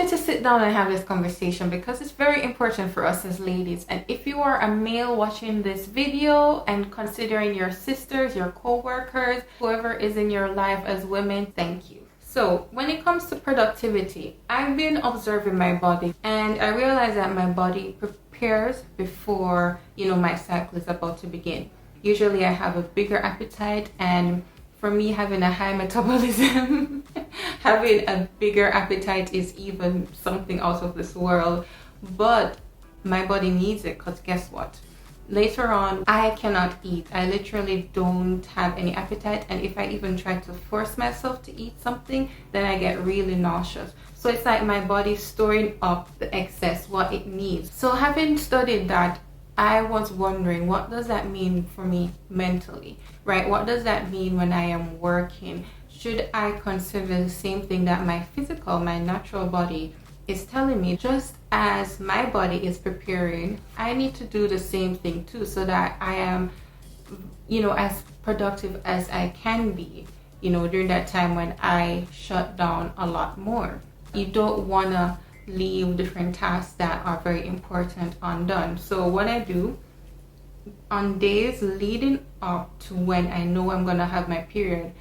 wanted to sit down and have this conversation because it's very important for us as ladies. And if you are a male watching this video and considering your sisters, your co-workers, whoever is in your life as women, thank you. So when it comes to productivity, I've been observing my body and I realize that my body prepares before, my cycle is about to begin. Usually I have a bigger appetite, and for me, having a high metabolism, having a bigger appetite is even something out of this world. But my body needs it, because guess what? Later on, I cannot eat. I literally don't have any appetite. And if I even try to force myself to eat something, then I get really nauseous. So it's like my body storing up the excess, what it needs. So having studied that, I was wondering, what does that mean for me mentally, right? What does that mean when I am working? Should I consider the same thing that my natural body is telling me? Just as my body is preparing, I need to do the same thing too, so that I am, as productive as I can be, during that time when I shut down a lot more. You don't want to leave different tasks that are very important undone. So what I do on days leading up to when I know I'm gonna have my period,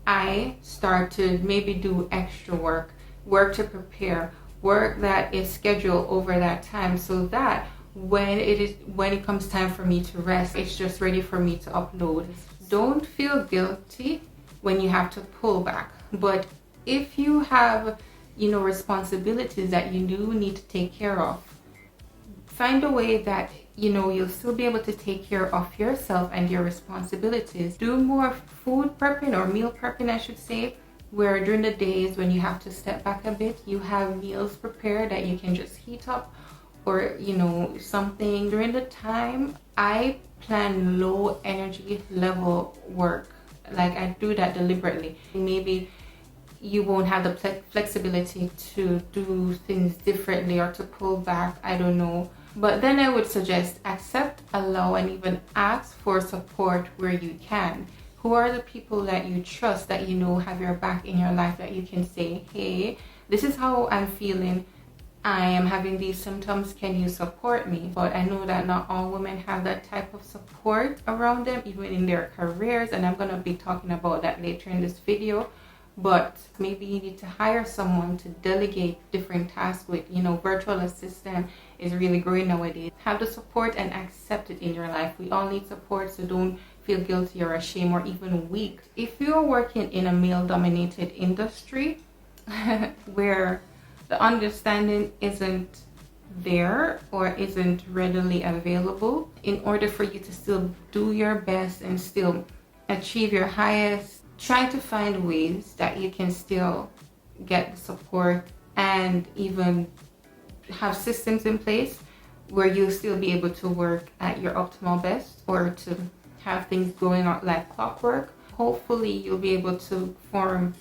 I start to maybe do extra work to prepare, work that is scheduled over that time, so that when it comes time for me to rest, it's just ready for me to upload. Don't feel guilty when you have to pull back, but if you have responsibilities that you do need to take care of, find a way that you'll still be able to take care of yourself and your responsibilities. Do more food prepping, or meal prepping I should say, where during the days when you have to step back a bit, you have meals prepared that you can just heat up, or something. During the time, I plan low energy level work. Like, I do that deliberately. Maybe you won't have the flexibility to do things differently or to pull back, I don't know. But then I would suggest accept, allow, and even ask for support where you can. Who are the people that you trust, that have your back in your life, that you can say, hey, this is how I'm feeling, I am having these symptoms, can you support me? But I know that not all women have that type of support around them, even in their careers, and I'm going to be talking about that later in this video. But maybe you need to hire someone to delegate different tasks with. Virtual assistant is really growing nowadays. Have the support and accept it in your life. We all need support, so don't feel guilty or ashamed or even weak. If you're working in a male-dominated industry where the understanding isn't there or isn't readily available, in order for you to still do your best and still achieve your highest, try to find ways that you can still get the support and even have systems in place where you'll still be able to work at your optimal best, or to have things going on like clockwork. Hopefully you'll be able to form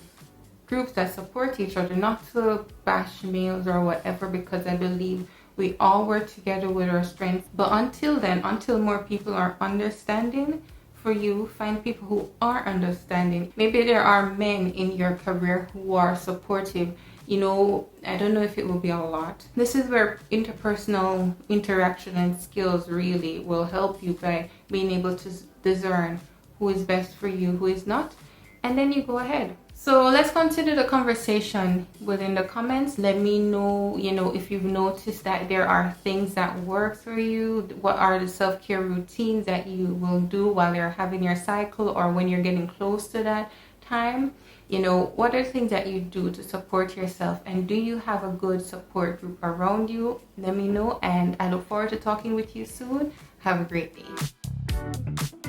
groups that support each other, not to bash males or whatever, because I believe we all work together with our strengths. But until then, until more people are understanding, for you, find people who are understanding. Maybe there are men in your career who are supportive. I don't know if it will be a lot. This is where interpersonal interaction and skills really will help you, by being able to discern who is best for you, who is not, and then you go ahead. So let's continue the conversation within the comments. Let me know, if you've noticed that there are things that work for you. What are the self-care routines that you will do while you're having your cycle, or when you're getting close to that time? What are things that you do to support yourself, and do you have a good support group around you? Let me know, and I look forward to talking with you soon. Have a great day.